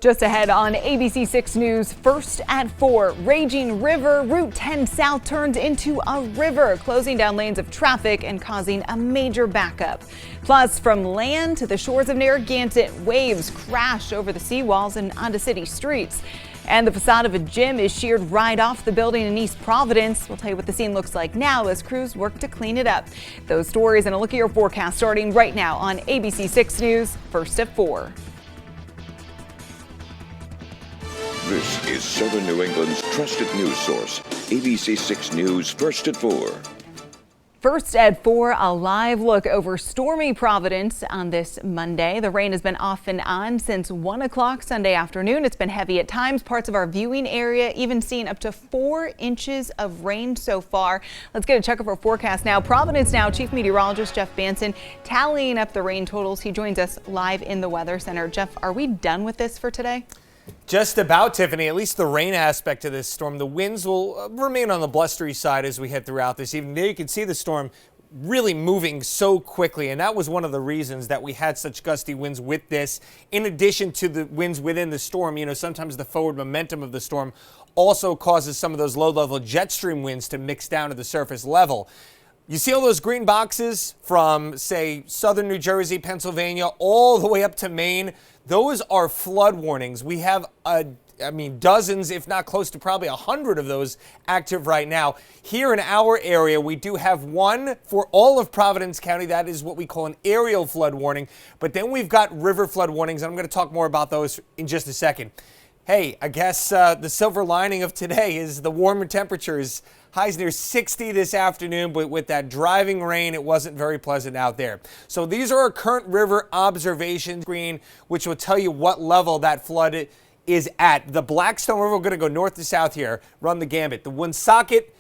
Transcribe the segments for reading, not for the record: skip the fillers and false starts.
Just ahead on ABC 6 News, first at 4, raging river, Route 10 South turns into a river, closing down lanes of traffic and causing a major backup. Plus, from land to the shores of Narragansett, waves crash over the seawalls and onto city streets. And the facade of a gym is sheared right off the building in East Providence. We'll tell you what the scene looks like now as crews work to clean it up. Those stories and a look at your forecast starting right now on ABC 6 News, first at 4. This is Southern New England's trusted news source, ABC 6 News, first at 4. First at 4, a live look over stormy Providence on this Monday. The rain has been off and on since 1 o'clock Sunday afternoon. It's been heavy at times. Parts of our viewing area even seen up to 4 inches of rain so far. Let's get a check of our forecast now. Providence Now Chief Meteorologist Jeff Banson tallying up the rain totals. He joins us live in the Weather Center. Jeff, are we done with this for today? Just about, Tiffany, at least the rain aspect of this storm. The winds will remain on the blustery side as we head throughout this evening. There you can see the storm really moving so quickly, and that was one of the reasons that we had such gusty winds with this. In addition to the winds within the storm, you know, sometimes the forward momentum of the storm also causes some of those low-level jet stream winds to mix down to the surface level. You see all those green boxes from, say, southern New Jersey, Pennsylvania, all the way up to Maine? Those are flood warnings. We have, dozens, if not close to probably 100 of those active right now. Here in our area, we do have one for all of Providence County. That is what we call an aerial flood warning. But then we've got river flood warnings, and I'm going to talk more about those in just a second. Hey, I guess the silver lining of today is the warmer temperatures. Highs near 60 this afternoon, but with that driving rain, it wasn't very pleasant out there. So these are our current river observation screen, which will tell you what level that flood is at. The Blackstone River, we're going to go north to south here, run the gambit. The Woonsocket,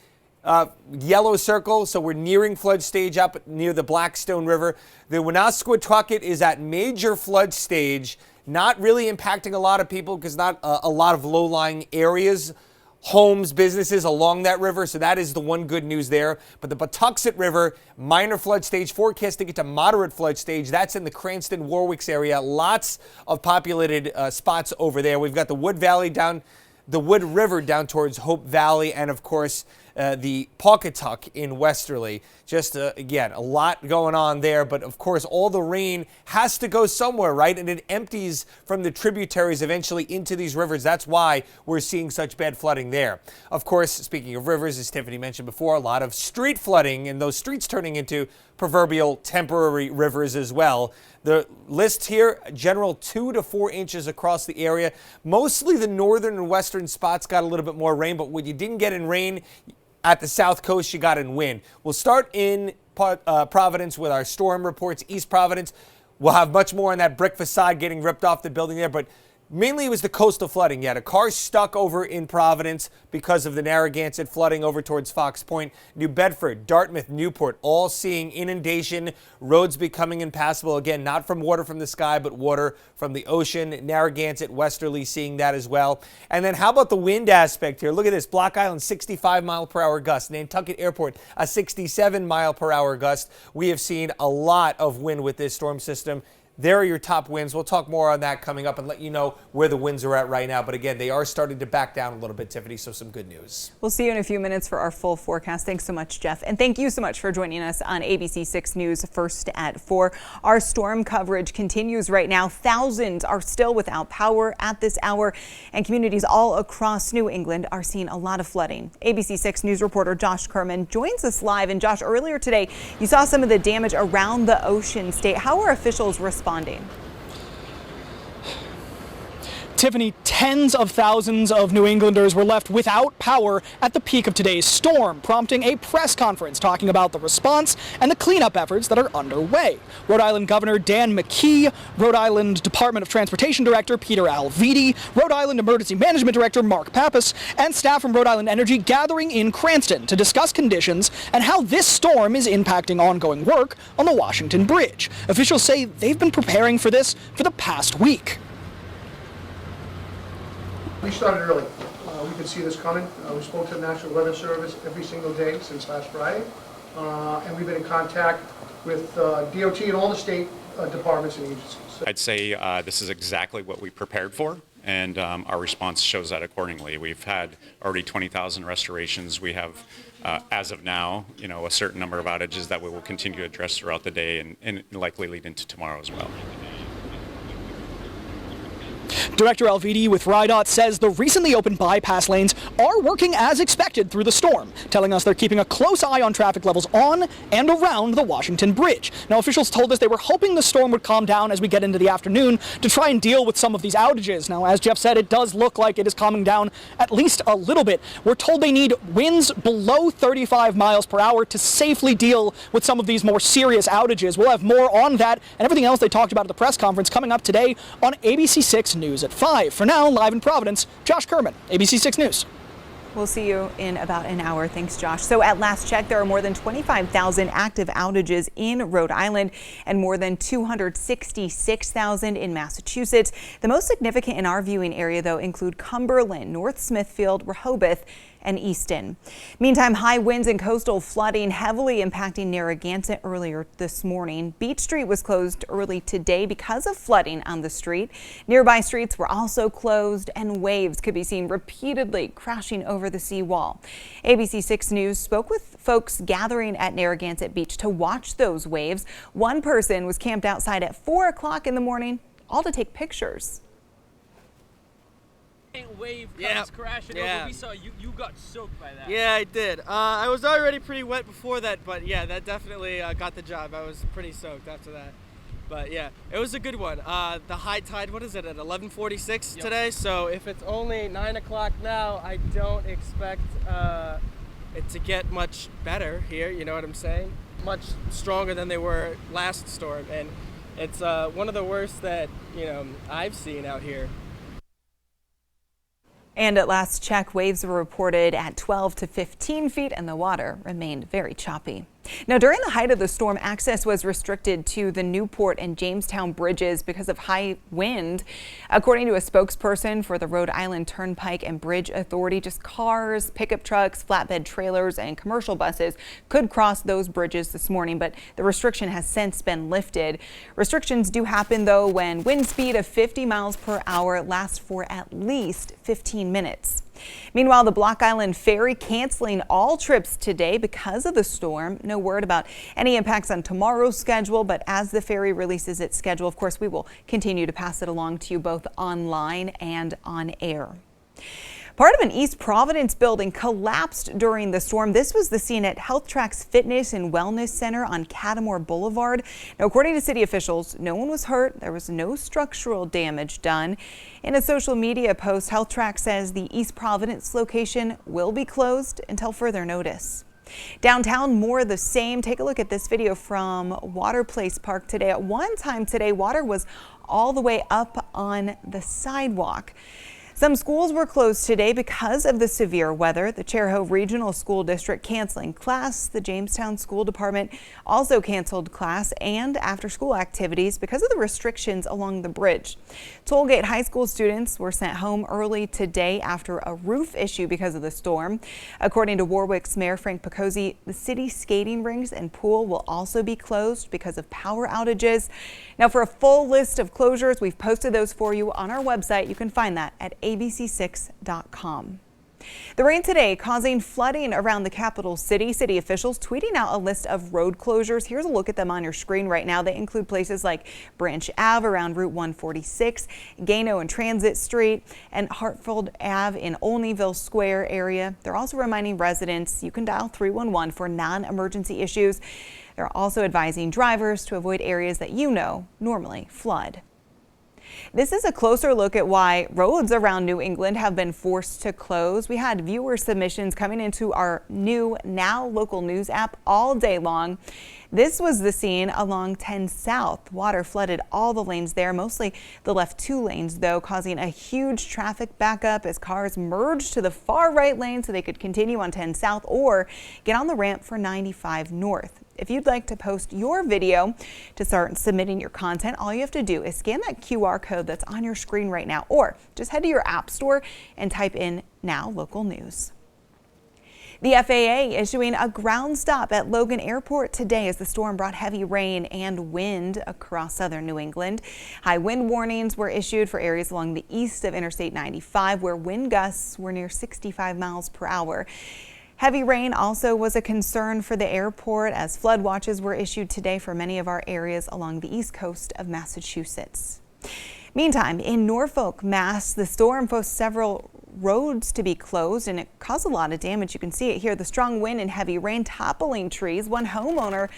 yellow circle, so we're nearing flood stage up near the Blackstone River. The Woonasquatucket is at major flood stage, not really impacting a lot of people because not a lot of low-lying areas, homes, businesses along that river, so that is the one good news there. But the Patuxent River, minor flood stage, forecast to get to moderate flood stage. That's in the Cranston, Warwicks area. Lots of populated spots over there. We've got the Wood Valley down, the Wood River down towards Hope Valley, and of course the Pawcatuck in Westerly. Just, again, a lot going on there, but of course all the rain has to go somewhere, right? And it empties from the tributaries eventually into these rivers. That's why we're seeing such bad flooding there. Of course, speaking of rivers, as Tiffany mentioned before, a lot of street flooding, and those streets turning into proverbial temporary rivers as well. The list here, general 2 to 4 inches across the area. Mostly the northern and western spots got a little bit more rain, but what you didn't get in rain at the south coast, you got in wind. We'll start in Providence with our storm reports. East Providence, we'll have much more on that brick facade getting ripped off the building there, but mainly it was the coastal flooding. You had a car stuck over in Providence because of the Narragansett flooding over towards Fox Point. New Bedford, Dartmouth, Newport, all seeing inundation, roads becoming impassable. Again, not from water from the sky, but water from the ocean. Narragansett, Westerly seeing that as well. And then how about the wind aspect here? Look at this. Block Island, 65-mile-per-hour gust. Nantucket Airport, a 67-mile-per-hour gust. We have seen a lot of wind with this storm system. There are your top winds. We'll talk more on that coming up and let you know where the winds are at right now. But again, they are starting to back down a little bit, Tiffany, so some good news. We'll see you in a few minutes for our full forecast. Thanks so much, Jeff. And thank you so much for joining us on ABC 6 News first at 4. Our storm coverage continues right now. Thousands are still without power at this hour, and communities all across New England are seeing a lot of flooding. ABC 6 News reporter Josh Kerman joins us live. And Josh, earlier today, you saw some of the damage around the Ocean State. How are officials responding? Tiffany, tens of thousands of New Englanders were left without power at the peak of today's storm, prompting a press conference talking about the response and the cleanup efforts that are underway. Rhode Island Governor Dan McKee, Rhode Island Department of Transportation Director Peter Alviti, Rhode Island Emergency Management Director Mark Pappas, and staff from Rhode Island Energy gathering in Cranston to discuss conditions and how this storm is impacting ongoing work on the Washington Bridge. Officials say they've been preparing for this for the past week. We started early. We could see this coming. We spoke to the National Weather Service every single day since last Friday. And we've been in contact with DOT and all the state departments and agencies. I'd say this is exactly what we prepared for. and our response shows that accordingly. We've had already 20,000 restorations. We have, as of now, a certain number of outages that we will continue to address throughout the day and likely lead into tomorrow as well. Director Alvidi with RIDOT says the recently opened bypass lanes are working as expected through the storm, telling us they're keeping a close eye on traffic levels on and around the Washington Bridge. Now, officials told us they were hoping the storm would calm down as we get into the afternoon to try and deal with some of these outages. Now, as Jeff said, it does look like it is calming down at least a little bit. We're told they need winds below 35 miles per hour to safely deal with some of these more serious outages. We'll have more on that and everything else they talked about at the press conference coming up today on ABC 6 News at 5. For now, live in Providence, Josh Kerman, ABC 6 News. We'll see you in about an hour. Thanks, Josh. So at last check, there are more than 25,000 active outages in Rhode Island and more than 266,000 in Massachusetts. The most significant in our viewing area, though, include Cumberland, North Smithfield, Rehoboth, and Easton. Meantime, high winds and coastal flooding heavily impacting Narragansett earlier this morning. Beach Street was closed early today because of flooding on the street. Nearby streets were also closed and waves could be seen repeatedly crashing over the seawall. ABC 6 News spoke with folks gathering at Narragansett Beach to watch those waves. One person was camped outside at 4 o'clock in the morning, all to take pictures. Wave comes crashing over. We saw you got soaked by that. Yeah, I did. I was already pretty wet before that, but yeah, that definitely got the job. I was pretty soaked after that. But yeah, it was a good one. The high tide, what is it, at 11:46 today? So if it's only 9 o'clock now, I don't expect it to get much better here, you know what I'm saying? Much stronger than they were last storm, and it's one of the worst that, I've seen out here. And at last check, waves were reported at 12 to 15 feet and the water remained very choppy. Now, during the height of the storm, access was restricted to the Newport and Jamestown bridges because of high wind. According to a spokesperson for the Rhode Island Turnpike and Bridge Authority, just cars, pickup trucks, flatbed trailers, and commercial buses could cross those bridges this morning, but the restriction has since been lifted. Restrictions do happen, though, when wind speed of 50 miles per hour lasts for at least 15 minutes. Meanwhile, the Block Island Ferry canceling all trips today because of the storm. No word about any impacts on tomorrow's schedule, but as the ferry releases its schedule, of course, we will continue to pass it along to you both online and on air. Part of an East Providence building collapsed during the storm. This was the scene at HealthTrack's Fitness and Wellness Center on Catamore Boulevard. Now, according to city officials, no one was hurt. There was no structural damage done. In a social media post, HealthTrack says the East Providence location will be closed until further notice. Downtown, more of the same. Take a look at this video from Water Place Park today. At one time today, water was all the way up on the sidewalk. Some schools were closed today because of the severe weather. The Chariho Regional School District canceling class. The Jamestown School Department also canceled class and after-school activities because of the restrictions along the bridge. Tollgate High School students were sent home early today after a roof issue because of the storm. According to Warwick's Mayor Frank Picozzi, the city's skating rinks and pool will also be closed because of power outages. Now, for a full list of closures, we've posted those for you on our website. You can find that at abc6.com. The rain today causing flooding around the capital city. City officials tweeting out a list of road closures. Here's a look at them on your screen right now. They include places like Branch Ave around Route 146, Gano and Transit Street, and Hartfield Ave in Olneyville Square area. They're also reminding residents you can dial 311 for non-emergency issues. They're also advising drivers to avoid areas that normally flood. This is a closer look at why roads around New England have been forced to close. We had viewer submissions coming into our new Now Local News app all day long. This was the scene along 10 South. Water flooded all the lanes there, mostly the left 2 lanes, though, causing a huge traffic backup as cars merged to the far right lane so they could continue on 10 South or get on the ramp for 95 North. If you'd like to post your video to start submitting your content, all you have to do is scan that QR code that's on your screen right now, or just head to your app store and type in Now Local News. The FAA issuing a ground stop at Logan Airport today as the storm brought heavy rain and wind across southern New England. High wind warnings were issued for areas along the east of Interstate 95 where wind gusts were near 65 miles per hour. Heavy rain also was a concern for the airport as flood watches were issued today for many of our areas along the east coast of Massachusetts. Meantime, in Norfolk, Mass, the storm forced several roads to be closed and it caused a lot of damage. You can see it here, the strong wind and heavy rain toppling trees. One homeowner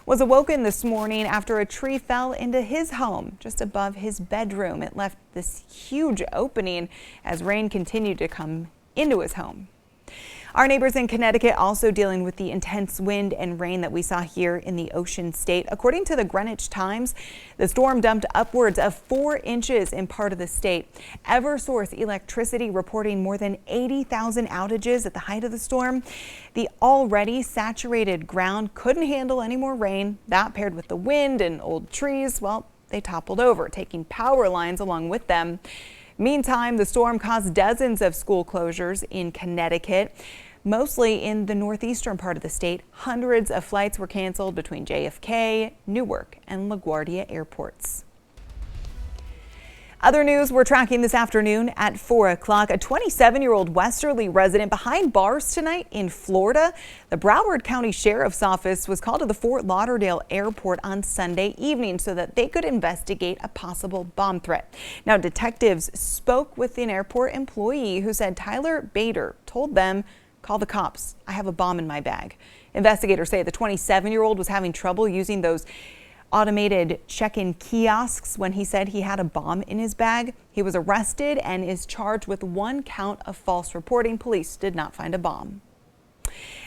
was awoken this morning after a tree fell into his home just above his bedroom. It left this huge opening as rain continued to come into his home. Our neighbors in Connecticut also dealing with the intense wind and rain that we saw here in the Ocean State. According to the Greenwich Times, the storm dumped upwards of 4 inches in part of the state. Eversource Electricity reporting more than 80,000 outages at the height of the storm. The already saturated ground couldn't handle any more rain. That paired with the wind and old trees, well, they toppled over, taking power lines along with them. Meantime, the storm caused dozens of school closures in Connecticut, mostly in the northeastern part of the state. Hundreds of flights were canceled between JFK, Newark, and LaGuardia airports. Other news we're tracking this afternoon at 4 o'clock. A 27-year-old Westerly resident behind bars tonight in Florida. The Broward County Sheriff's Office was called to the Fort Lauderdale Airport on Sunday evening so that they could investigate a possible bomb threat. Now, detectives spoke with an airport employee who said Tyler Bader told them, "Call the cops. I have a bomb in my bag." Investigators say the 27-year-old was having trouble using those automated check-in kiosks when he said he had a bomb in his bag. He was arrested and is charged with 1 count of false reporting. Police did not find a bomb.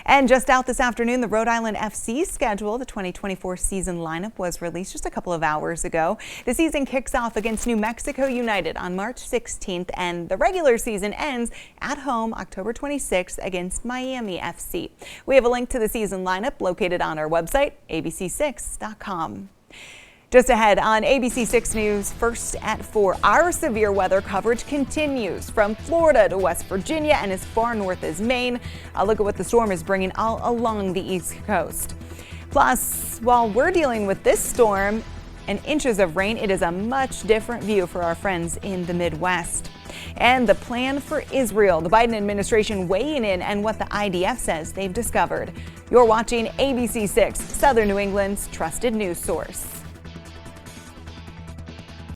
And just out this afternoon, the Rhode Island FC schedule, the 2024 season lineup was released just a couple of hours ago. The season kicks off against New Mexico United on March 16th, and the regular season ends at home October 26th against Miami FC. We have a link to the season lineup located on our website, abc6.com. Just ahead on ABC 6 News, first at 4, our severe weather coverage continues from Florida to West Virginia and as far north as Maine. A look at what the storm is bringing all along the East Coast. Plus, while we're dealing with this storm and inches of rain, it is a much different view for our friends in the Midwest. And the plan for Israel, the Biden administration weighing in and what the IDF says they've discovered. You're watching ABC 6, Southern New England's trusted news source.